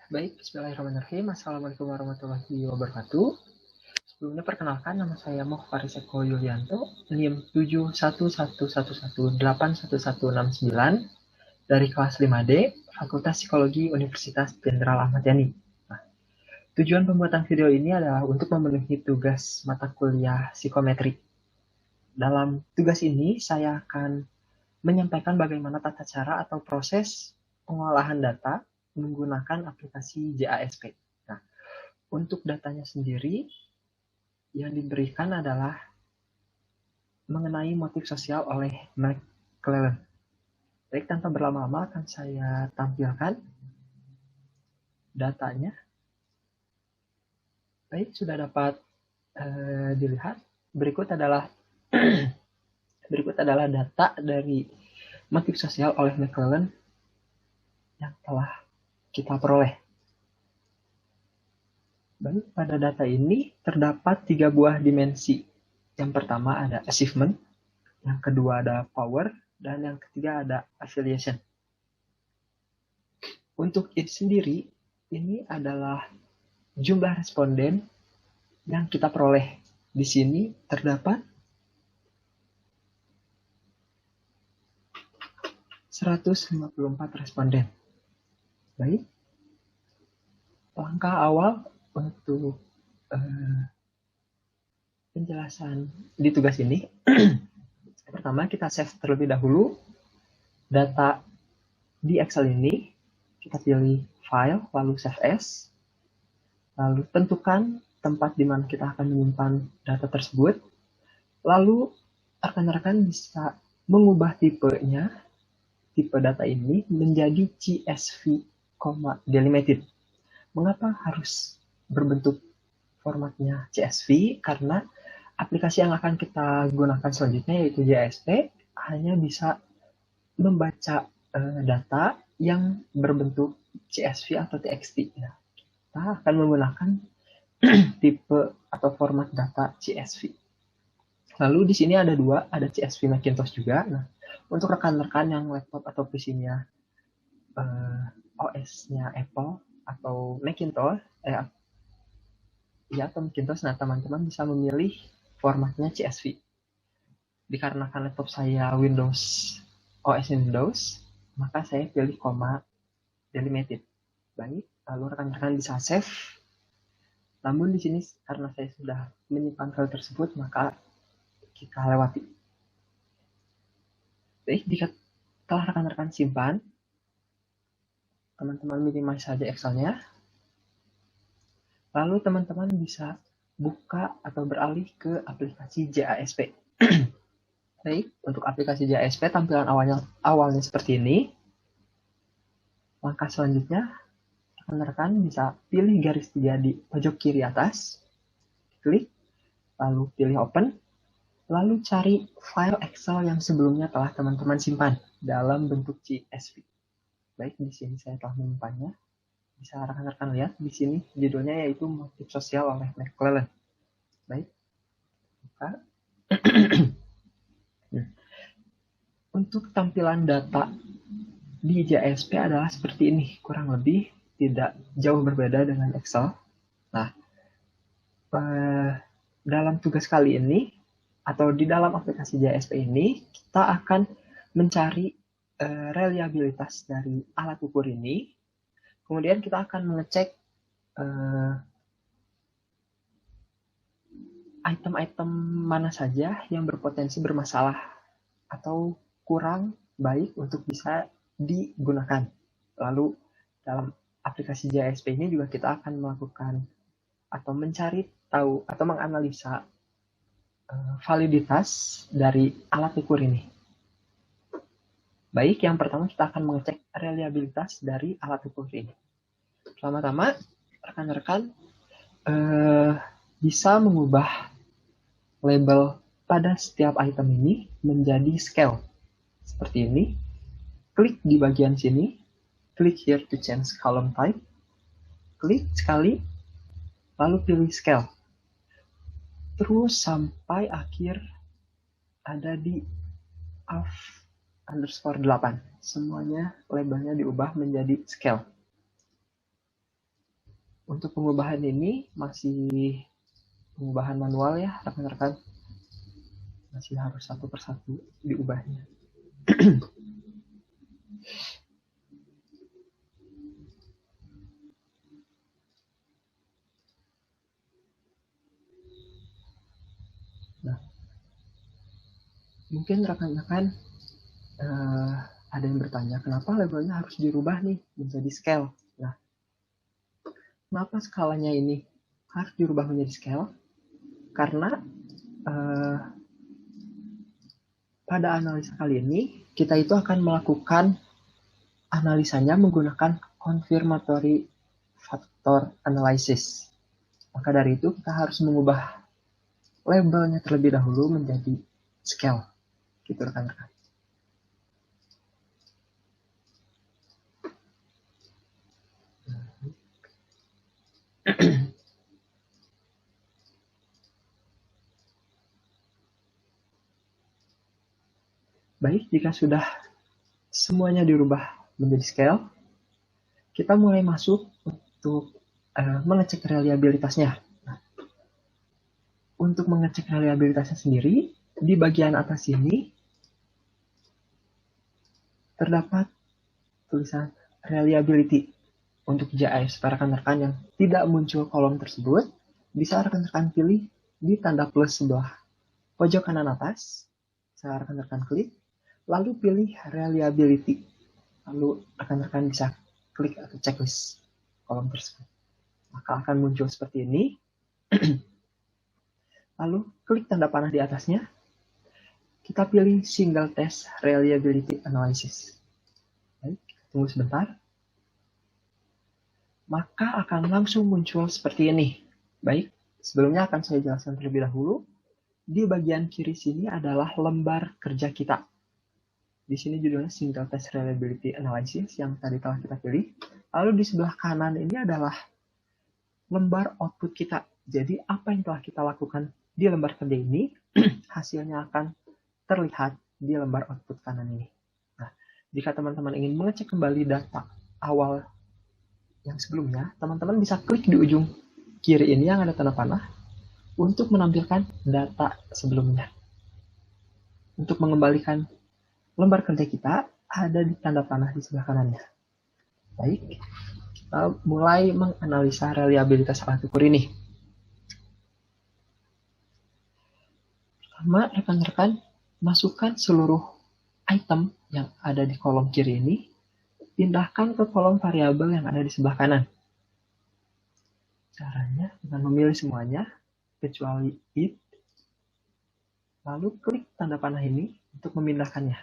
Baik, bismillahirrahmanirrahim. Assalamualaikum warahmatullahi wabarakatuh. Sebelumnya perkenalkan, nama saya Mokhtar Eko Yulianto, NIM 7111181169 dari kelas 5D, Fakultas Psikologi Universitas Jenderal Ahmad Yani. Nah, tujuan pembuatan video ini adalah untuk memenuhi tugas mata kuliah psikometri. Dalam tugas ini, saya akan menyampaikan bagaimana tata cara atau proses pengolahan data menggunakan aplikasi JASP. Nah, untuk datanya sendiri, yang diberikan adalah mengenai motif sosial oleh McClellan. Baik, tanpa berlama-lama akan saya tampilkan datanya. Baik, sudah dapat dilihat. Berikut adalah data dari motif sosial oleh McClellan yang telah kita peroleh. Baik, pada data ini terdapat 3 buah dimensi. Yang pertama ada achievement, yang kedua ada power, dan yang ketiga ada affiliation. Untuk it sendiri, ini adalah jumlah responden yang kita peroleh. Di sini terdapat 154 responden. Baik, langkah awal untuk penjelasan di tugas ini. Pertama, kita save terlebih dahulu data di Excel ini. Kita pilih file, lalu save as. Lalu tentukan tempat di mana kita akan menyimpan data tersebut. Lalu rekan-rekan bisa mengubah tipenya, tipe data ini menjadi CSV, delimited. Mengapa harus berbentuk formatnya CSV? Karena aplikasi yang akan kita gunakan selanjutnya yaitu JASP hanya bisa membaca data yang berbentuk CSV atau TXT. Nah, kita akan menggunakan tipe atau format data CSV. Lalu di sini ada dua, ada CSV Macintosh juga. Nah, untuk rekan-rekan yang laptop atau PC-nya OS-nya Apple atau Macintosh, atau Macintosh, nah teman-teman bisa memilih formatnya CSV. Dikarenakan laptop saya Windows, OS Windows, maka saya pilih delimited. Baik, lalu rekan-rekan bisa save. Namun di sini karena saya sudah menyimpan file tersebut, maka kita lewati. Baik, jika telah rekan-rekan simpan, teman-teman minimize saja Excel-nya. Lalu teman-teman bisa buka atau beralih ke aplikasi JASP. Baik, untuk aplikasi JASP tampilan awalnya seperti ini. Langkah selanjutnya, rekan-rekan bisa pilih garis 3 di pojok kiri atas, klik, lalu pilih open, lalu cari file Excel yang sebelumnya telah teman-teman simpan dalam bentuk CSV. Baik, di sini saya telah menyimpannya. Bisa rekan-rekan lihat di sini judulnya yaitu motif sosial oleh McClellan. Baik, buka. Untuk tampilan data di JASP adalah seperti ini, kurang lebih tidak jauh berbeda dengan Excel. Nah, dalam tugas kali ini atau di dalam aplikasi JASP ini kita akan mencari reliabilitas dari alat ukur ini. Kemudian kita akan mengecek item-item mana saja yang berpotensi bermasalah atau kurang baik untuk bisa digunakan. Lalu dalam aplikasi JASP ini juga kita akan melakukan atau mencari tahu atau menganalisa validitas dari alat ukur ini. Baik, yang pertama kita akan mengecek reliabilitas dari alat ukur ini. Pertama-tama, rekan-rekan bisa mengubah label pada setiap item ini menjadi scale. Seperti ini. Klik di bagian sini. Klik here to change column type. Klik sekali. Lalu pilih scale. Terus sampai akhir ada di _8. Semuanya labelnya diubah menjadi scale. Untuk pengubahan ini masih pengubahan manual ya rekan-rekan, masih harus satu persatu diubahnya. Nah, mungkin rekan-rekan ada yang bertanya, kenapa labelnya harus dirubah nih menjadi scale? Nah, kenapa skalanya ini harus dirubah menjadi scale? Karena pada analisa kali ini, kita itu akan melakukan analisanya menggunakan confirmatory factor analysis. Maka dari itu, kita harus mengubah labelnya terlebih dahulu menjadi scale. Gitu rekan-rekan. Baik, jika sudah semuanya dirubah menjadi scale, kita mulai masuk untuk mengecek reliabilitasnya. Nah, untuk mengecek reliabilitasnya sendiri, di bagian atas ini terdapat tulisan reliability untuk GIS. Para rekan-rekan yang tidak muncul kolom tersebut, bisa rekan-rekan pilih di tanda plus sebelah pojok kanan atas. Bisa rekan-rekan klik, lalu pilih reliability. Lalu rekan-rekan bisa klik atau checklist kolom tersebut. Maka akan muncul seperti ini. Lalu klik tanda panah di atasnya. Kita pilih single test reliability analysis. Baik, tunggu sebentar. Maka akan langsung muncul seperti ini. Baik, sebelumnya akan saya jelaskan terlebih dahulu. Di bagian kiri sini adalah lembar kerja kita. Di sini judulnya Single Test Reliability Analysis yang tadi telah kita pilih. Lalu di sebelah kanan ini adalah lembar output kita. Jadi apa yang telah kita lakukan di lembar kerja ini, hasilnya akan terlihat di lembar output kanan ini. Nah, jika teman-teman ingin mengecek kembali data awal yang sebelumnya, teman-teman bisa klik di ujung kiri ini yang ada tanda panah untuk menampilkan data sebelumnya. Untuk mengembalikan lembar kerja kita, ada di tanda panah di sebelah kanannya. Baik, kita mulai menganalisa reliabilitas alat ukur ini. Pertama, rekan-rekan masukkan seluruh item yang ada di kolom kiri ini, pindahkan ke kolom variabel yang ada di sebelah kanan. Caranya dengan memilih semuanya, kecuali it, lalu klik tanda panah ini untuk memindahkannya.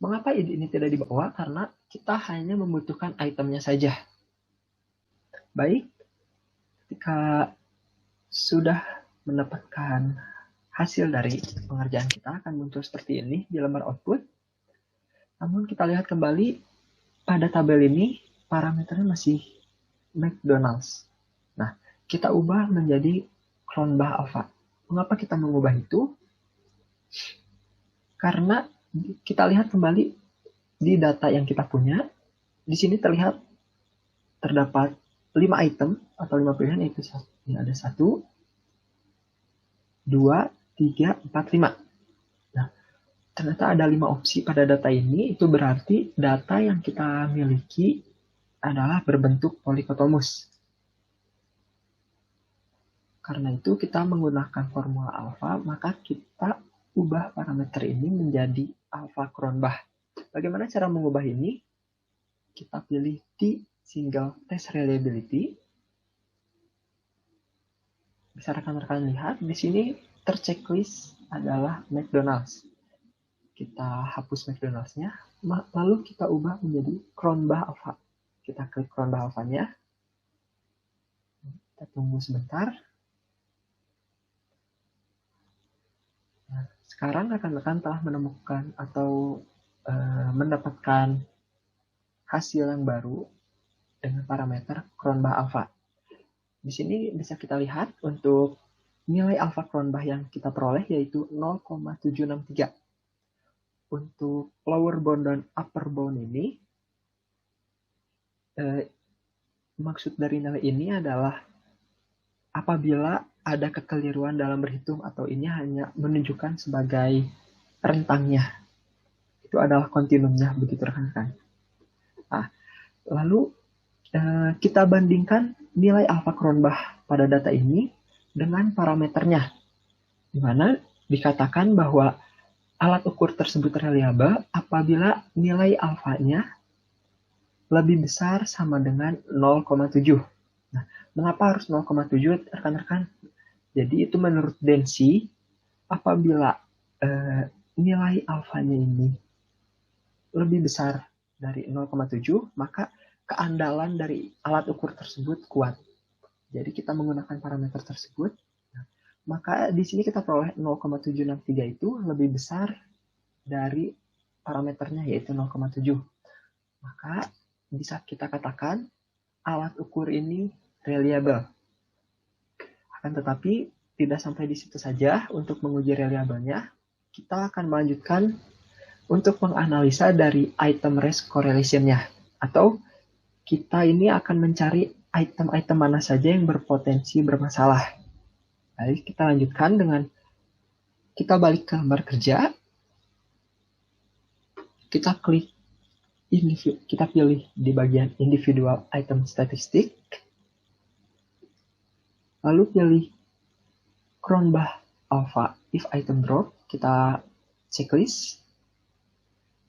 Mengapa id ini tidak dibawa? Karena kita hanya membutuhkan itemnya saja. Baik, ketika sudah mendapatkan hasil dari pengerjaan kita akan muncul seperti ini di lembar output. Namun kita lihat kembali pada tabel ini parameternya masih McDonald's. Nah, kita ubah menjadi Cronbach Alpha. Mengapa kita mengubah itu? Karena kita lihat kembali di data yang kita punya, di sini terlihat terdapat 5 item atau 5 pilihan, yaitu ini ada 1, 2, 3, 4, 5. Nah, ternyata ada 5 opsi pada data ini, itu berarti data yang kita miliki adalah berbentuk polikotomus. Karena itu kita menggunakan formula alfa, maka kita ubah parameter ini menjadi alpha Cronbach. Bagaimana cara mengubah ini? Kita pilih di single test reliability. Bisa rekan-rekan lihat di sini terchecklist adalah McDonald's. Kita hapus McDonald's-nya, lalu kita ubah menjadi Cronbach Alpha. Kita klik Cronbach Alpha-nya. Kita tunggu sebentar. Nah, sekarang rekan-rekan telah menemukan atau mendapatkan hasil yang baru dengan parameter Cronbach Alpha. Di sini bisa kita lihat untuk nilai alpha Cronbach yang kita peroleh yaitu 0,763. Untuk lower bound dan upper bound ini maksud dari nilai ini adalah apabila ada kekeliruan dalam berhitung atau ini hanya menunjukkan sebagai rentangnya. Itu adalah kontinumnya, begitu rekan-rekan. Nah, lalu kita bandingkan nilai alfa Cronbach pada data ini dengan parameternya, di mana dikatakan bahwa alat ukur tersebut reliabel apabila nilai alfanya lebih besar sama dengan 0,7. Nah, mengapa harus 0,7, rekan-rekan? Jadi itu menurut Densi, apabila nilai alfanya ini lebih besar dari 0,7, maka keandalan dari alat ukur tersebut kuat. Jadi kita menggunakan parameter tersebut, maka di sini kita peroleh 0,763 itu lebih besar dari parameternya, yaitu 0,7. Maka bisa kita katakan alat ukur ini reliable. Akan tetapi tidak sampai di situ saja untuk menguji reliabelnya. Kita akan melanjutkan untuk menganalisa dari item race correlation-nya. Atau kita ini akan mencari item-item mana saja yang berpotensi bermasalah. Baik, kita lanjutkan dengan kita balik ke lembar kerja. Kita klik, kita pilih di bagian individual item statistik. Lalu pilih Cronbach alpha if item drop, kita checklist.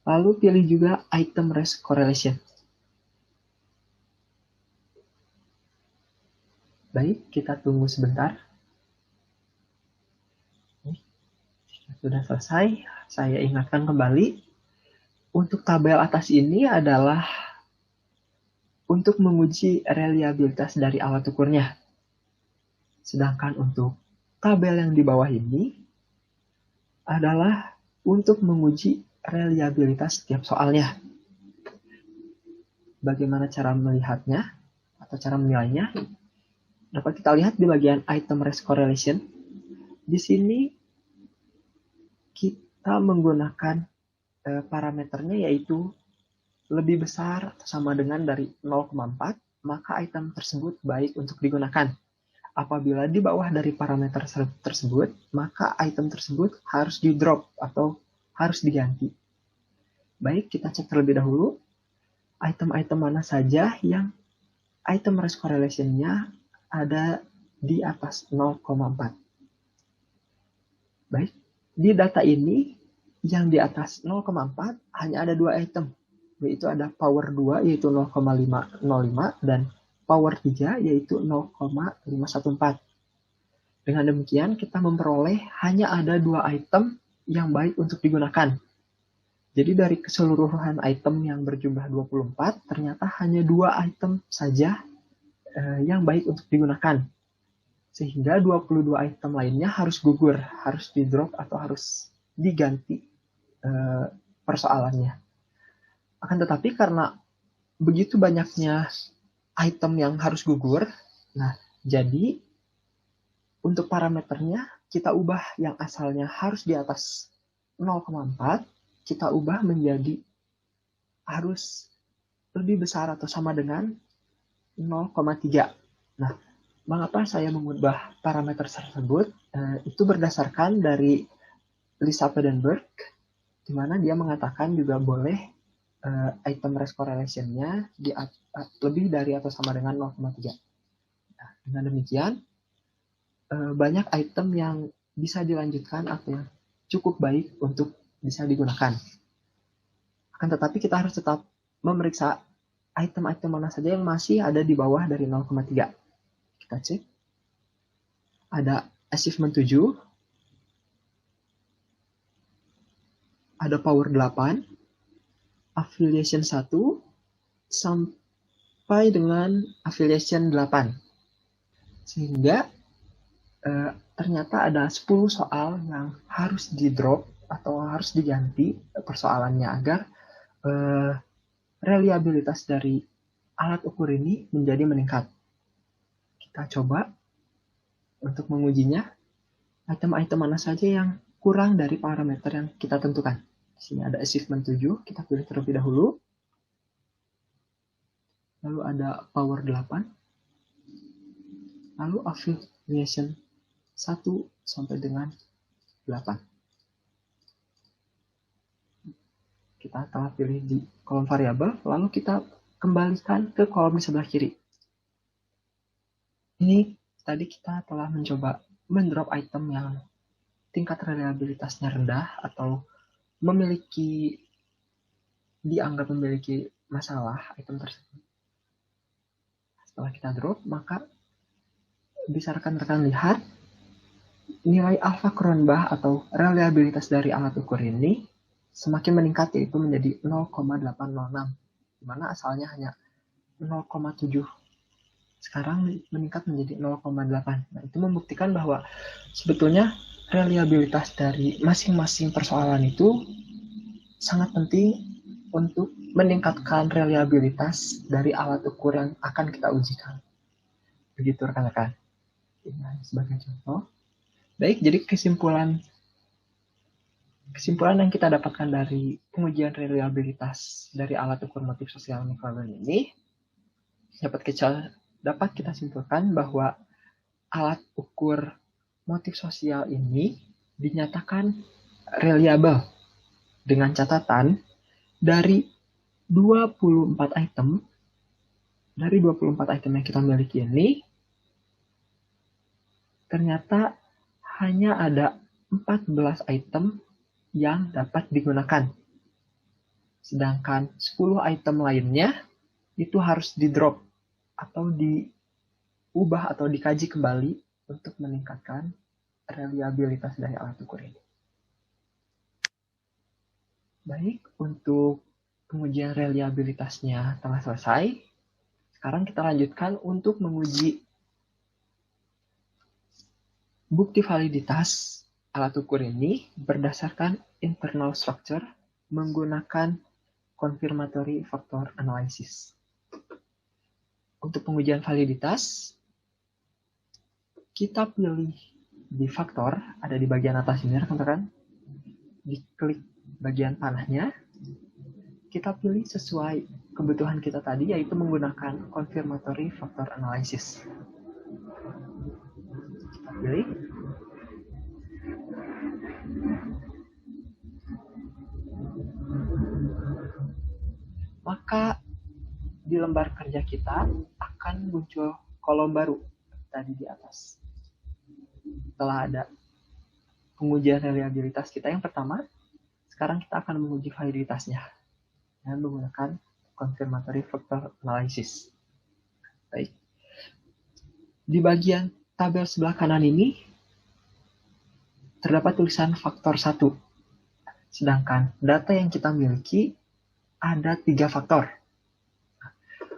Lalu pilih juga item race correlation. Baik, kita tunggu sebentar. Sudah selesai, saya ingatkan kembali. Untuk tabel atas ini adalah untuk menguji reliabilitas dari alat ukurnya. Sedangkan untuk tabel yang di bawah ini adalah untuk menguji reliabilitas setiap soalnya. Bagaimana cara melihatnya atau cara menilainya? Dapat kita lihat di bagian item race correlation. Di sini kita menggunakan parameternya yaitu lebih besar atau sama dengan dari 0,4, maka item tersebut baik untuk digunakan. Apabila di bawah dari parameter tersebut, maka item tersebut harus di-drop atau harus diganti. Baik, kita cek terlebih dahulu item-item mana saja yang item race correlation-nya ada di atas 0,4. Baik, di data ini yang di atas 0,4 hanya ada 2 item, yaitu ada power 2 yaitu 0,505 dan power 3 yaitu 0,514. Dengan demikian kita memperoleh hanya ada 2 item yang baik untuk digunakan. Jadi dari keseluruhan item yang berjumlah 24, ternyata hanya 2 item saja yang baik untuk digunakan. Sehingga 22 item lainnya harus gugur, harus di-drop atau harus diganti persoalannya. Akan tetapi karena begitu banyaknya item yang harus gugur, nah jadi untuk parameternya kita ubah yang asalnya harus di atas 0,4, kita ubah menjadi harus lebih besar atau sama dengan 0,3. Nah, mengapa saya mengubah parameter tersebut? Itu berdasarkan dari Lisa Pedenberg, di mana dia mengatakan juga boleh item race correlation-nya lebih dari atau sama dengan 0,3. Nah, dengan demikian, banyak item yang bisa dilanjutkan atau yang cukup baik untuk bisa digunakan. Akan tetapi kita harus tetap memeriksa item-item mana saja yang masih ada di bawah dari 0,3. Kita cek. Ada achievement 7. Ada power 8. Affiliation 1. Sampai dengan affiliation 8. Sehingga ternyata ada 10 soal yang harus di-drop atau harus diganti persoalannya agar reliabilitas dari alat ukur ini menjadi meningkat. Kita coba untuk mengujinya, item-item mana saja yang kurang dari parameter yang kita tentukan. Di sini ada achievement 7, kita pilih terlebih dahulu. lalu ada power 8, lalu affiliation 1 sampai dengan 8. Kita telah pilih di kolom variabel, lalu kita kembalikan ke kolom di sebelah kiri. Ini tadi kita telah mencoba mendrop item yang tingkat reliabilitasnya rendah atau dianggap memiliki masalah item tersebut. Setelah kita drop, maka bisa rekan-rekan lihat nilai alpha Cronbach atau reliabilitas dari alat ukur ini semakin meningkat, yaitu menjadi 0,806, di mana asalnya hanya 0,7. Sekarang meningkat menjadi 0,8. Nah, itu membuktikan bahwa sebetulnya reliabilitas dari masing-masing persoalan itu sangat penting untuk meningkatkan reliabilitas dari alat ukur yang akan kita ujikan. Begitu rekan-rekan. Ini sebagai contoh. Baik, jadi kesimpulan yang kita dapatkan dari pengujian reliabilitas dari alat ukur motif sosial mikrolearning ini dapat kita simpulkan bahwa alat ukur motif sosial ini dinyatakan reliable dengan catatan dari 24 item yang kita miliki ini ternyata hanya ada 14 item yang dapat digunakan. Sedangkan 10 item lainnya itu harus di-drop atau diubah atau dikaji kembali untuk meningkatkan reliabilitas dari alat ukur ini. Baik, untuk pengujian reliabilitasnya telah selesai. Sekarang kita lanjutkan untuk menguji bukti validitas alat ukur ini berdasarkan internal structure menggunakan confirmatory factor analysis. Untuk pengujian validitas, kita pilih di faktor, ada di bagian atas ini rekan-rekan. Diklik bagian panahnya, kita pilih sesuai kebutuhan kita tadi, yaitu menggunakan confirmatory factor analysis. Kita pilih. Maka di lembar kerja kita akan muncul kolom baru tadi di atas. Setelah ada pengujian reliabilitas kita yang pertama, sekarang kita akan menguji validitasnya dengan menggunakan confirmatory factor analysis. Baik. Di bagian tabel sebelah kanan ini terdapat tulisan faktor 1. Sedangkan data yang kita miliki ada 3 faktor.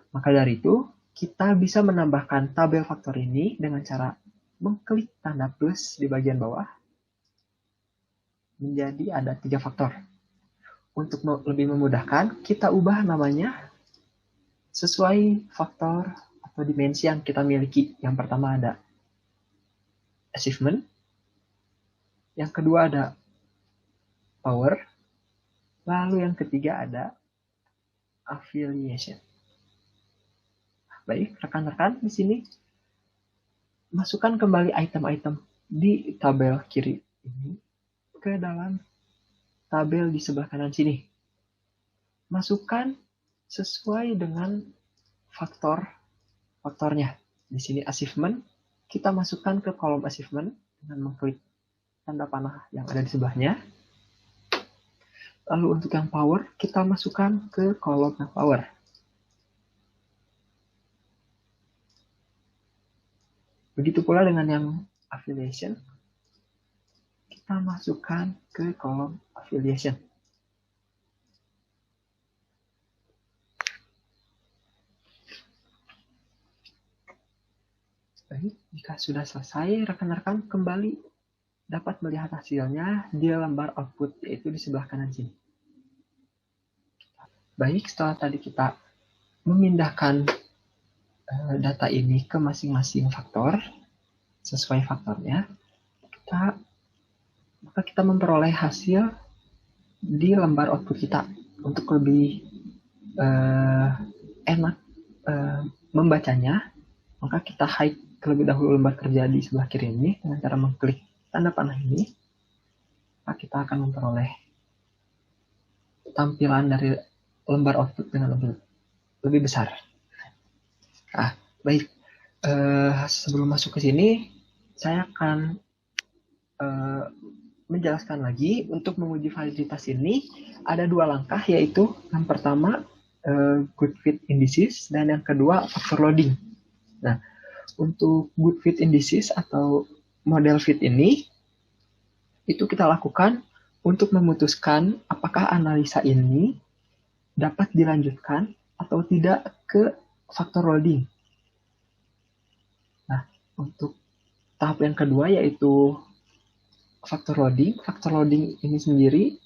Maka dari itu, kita bisa menambahkan tabel faktor ini dengan cara mengklik tanda plus di bagian bawah. Menjadi ada 3 faktor. Untuk lebih memudahkan, kita ubah namanya sesuai faktor atau dimensi yang kita miliki. Yang pertama ada achievement. Yang kedua ada power. Lalu yang ketiga ada affiliation. Baik, rekan-rekan di sini masukkan kembali item-item di tabel kiri ini ke dalam tabel di sebelah kanan sini. Masukkan sesuai dengan faktornya. Di sini achievement, kita masukkan ke kolom achievement dengan mengklik tanda panah yang ada di sebelahnya. Lalu untuk yang power, kita masukkan ke kolom yang power. Begitu pula dengan yang affiliation, kita masukkan ke kolom affiliation. Baik, jika sudah selesai, rekan-rekan kembali dapat melihat hasilnya di lembar output, yaitu di sebelah kanan sini. Baik, setelah tadi kita memindahkan data ini ke masing-masing faktor, sesuai faktornya, maka kita memperoleh hasil di lembar output kita. Untuk lebih enak membacanya, maka kita hide terlebih dahulu lembar kerja di sebelah kiri ini dengan cara mengklik tanda panah ini, maka kita akan memperoleh tampilan dari lembar output dengan lebih besar. Nah, baik. Sebelum masuk ke sini, saya akan menjelaskan lagi. Untuk menguji validitas ini ada dua langkah, yaitu yang pertama good fit indices dan yang kedua factor loading. Nah, untuk good fit indices atau model fit ini itu kita lakukan untuk memutuskan apakah analisa ini dapat dilanjutkan atau tidak ke factor loading. Nah, untuk tahap yang kedua yaitu factor loading ini sendiri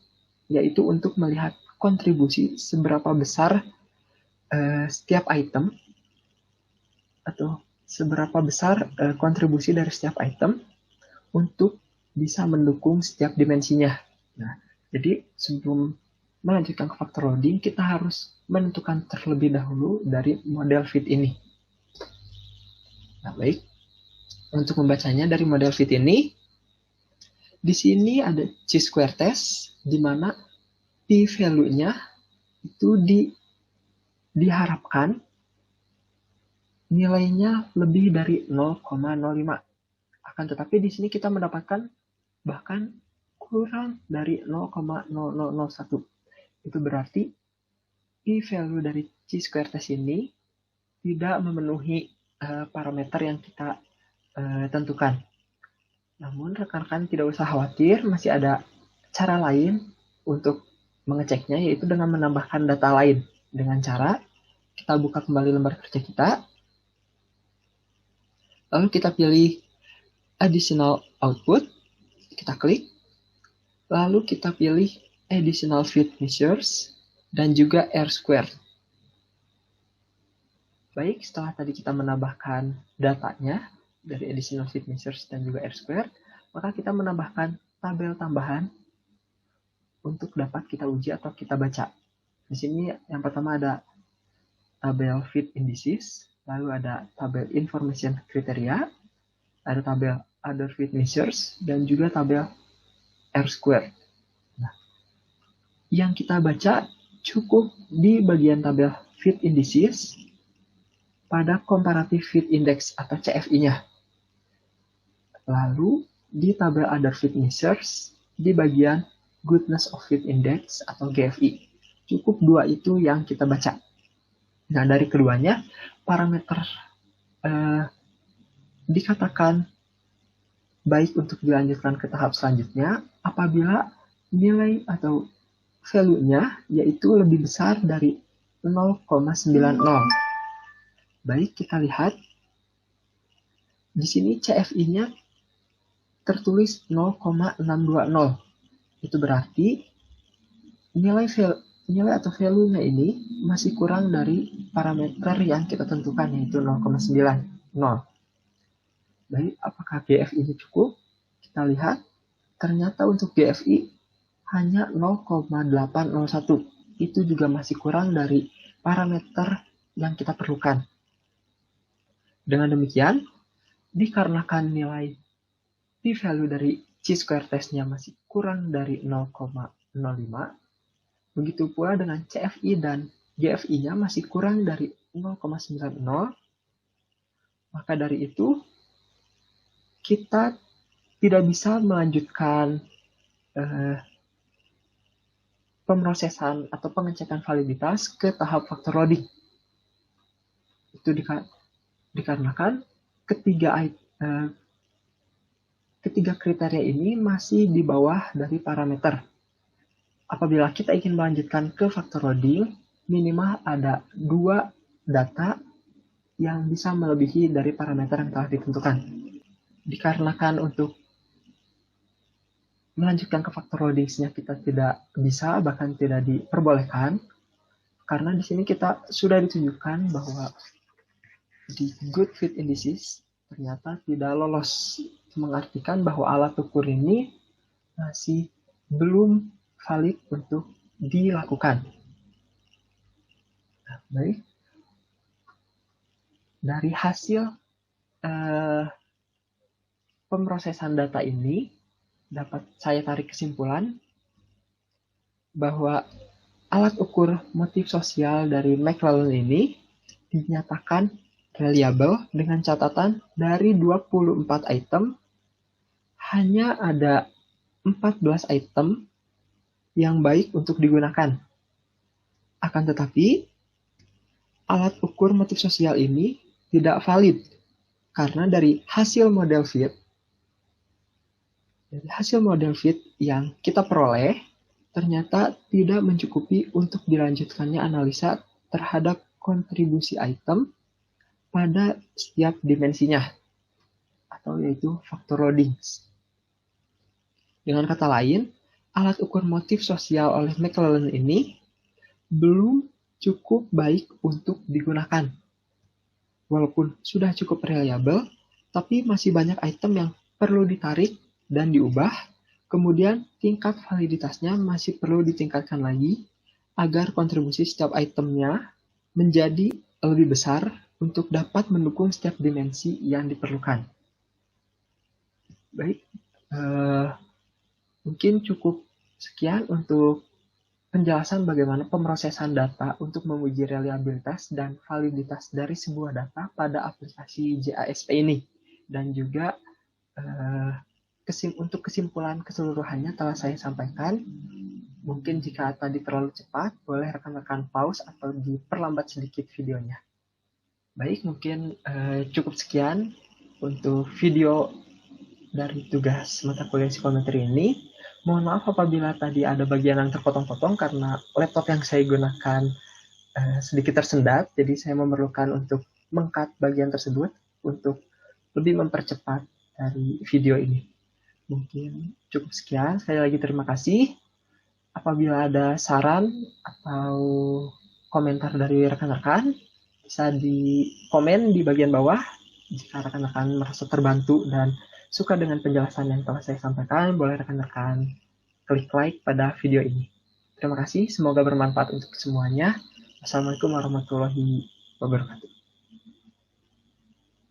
yaitu untuk melihat kontribusi seberapa besar setiap item atau seberapa besar kontribusi dari setiap item untuk bisa mendukung setiap dimensinya. Nah, jadi sebelum melanjutkan ke factor loading, kita harus menentukan terlebih dahulu dari model fit ini. Nah, baik. Untuk membacanya dari model fit ini, di sini ada chi-square test, di mana p-value-nya itu diharapkan nilainya lebih dari 0,05. Akan tetapi di sini kita mendapatkan bahkan kurang dari 0,0001. Itu berarti p-value dari chi-square test ini tidak memenuhi parameter yang kita tentukan. Namun rekan-rekan tidak usah khawatir, masih ada cara lain untuk mengeceknya, yaitu dengan menambahkan data lain. Dengan cara kita buka kembali lembar kerja kita, lalu kita pilih additional output, kita klik, lalu kita pilih additional fit measures, dan juga R-square. Baik, setelah tadi kita menambahkan datanya dari additional fit measures dan juga R-square, maka kita menambahkan tabel tambahan untuk dapat kita uji atau kita baca. Di sini yang pertama ada tabel fit indices, lalu ada tabel information criteria, ada tabel other fit measures, dan juga tabel R-square. Nah, yang kita baca cukup di bagian tabel fit indices pada comparative fit index atau CFI-nya. Lalu di tabel other fit measures di bagian goodness of fit index atau GFI. Cukup dua itu yang kita baca. Nah, dari keduanya parameter dikatakan baik untuk dilanjutkan ke tahap selanjutnya apabila nilai atau value-nya yaitu lebih besar dari 0,90. Baik, kita lihat di sini CFI-nya tertulis 0,620. Itu berarti nilai atau value-nya ini masih kurang dari parameter yang kita tentukan, yaitu 0,90. Baik, apakah GFI-nya cukup? Kita lihat, ternyata untuk GFI hanya 0,801. Itu juga masih kurang dari parameter yang kita perlukan. Dengan demikian, dikarenakan nilai p-value dari chi-square test-nya masih kurang dari 0,05, begitu pula dengan CFI dan GFI-nya masih kurang dari 0,90, maka dari itu kita tidak bisa melanjutkan pemrosesan atau pengecekan validitas ke tahap factor loading. Itu dikarenakan ketiga kriteria ini masih di bawah dari parameter. Apabila kita ingin melanjutkan ke factor loading, minimal ada 2 data yang bisa melebihi dari parameter yang telah ditentukan. Dikarenakan untuk melanjutkan ke factor loading-nya kita tidak bisa, bahkan tidak diperbolehkan, karena di sini kita sudah ditunjukkan bahwa di good fit indices ternyata tidak lolos, mengartikan bahwa alat ukur ini masih belum valid untuk dilakukan. Nah, baik. Dari hasil pemrosesan data ini, dapat saya tarik kesimpulan bahwa alat ukur motif sosial dari McLellan ini dinyatakan reliable dengan catatan dari 24 item, hanya ada 14 item yang baik untuk digunakan. Akan tetapi, alat ukur motif sosial ini tidak valid karena dari hasil model fit yang kita peroleh ternyata tidak mencukupi untuk dilanjutkannya analisa terhadap kontribusi item pada setiap dimensinya, atau yaitu faktor loading. Dengan kata lain, alat ukur motif sosial oleh McLellan ini belum cukup baik untuk digunakan. Walaupun sudah cukup reliable, tapi masih banyak item yang perlu ditarik dan diubah, kemudian tingkat validitasnya masih perlu ditingkatkan lagi agar kontribusi setiap itemnya menjadi lebih besar untuk dapat mendukung setiap dimensi yang diperlukan. Baik, mungkin cukup sekian untuk penjelasan bagaimana pemrosesan data untuk menguji reliabilitas dan validitas dari sebuah data pada aplikasi JASP ini. Dan juga untuk kesimpulan keseluruhannya telah saya sampaikan. Mungkin jika tadi terlalu cepat, boleh rekan-rekan pause atau diperlambat sedikit videonya. Baik, mungkin cukup sekian untuk video dari tugas mata kuliah psikometri ini. Mohon maaf apabila tadi ada bagian yang terpotong-potong karena laptop yang saya gunakan sedikit tersendat, jadi saya memerlukan untuk meng-cut bagian tersebut untuk lebih mempercepat dari video ini. Mungkin cukup sekian. Sekali lagi terima kasih. Apabila ada saran atau komentar dari rekan-rekan, bisa di komen di bagian bawah. Jika rekan-rekan merasa terbantu dan suka dengan penjelasan yang telah saya sampaikan, boleh rekan-rekan klik like pada video ini. Terima kasih, semoga bermanfaat untuk semuanya. Assalamualaikum warahmatullahi wabarakatuh.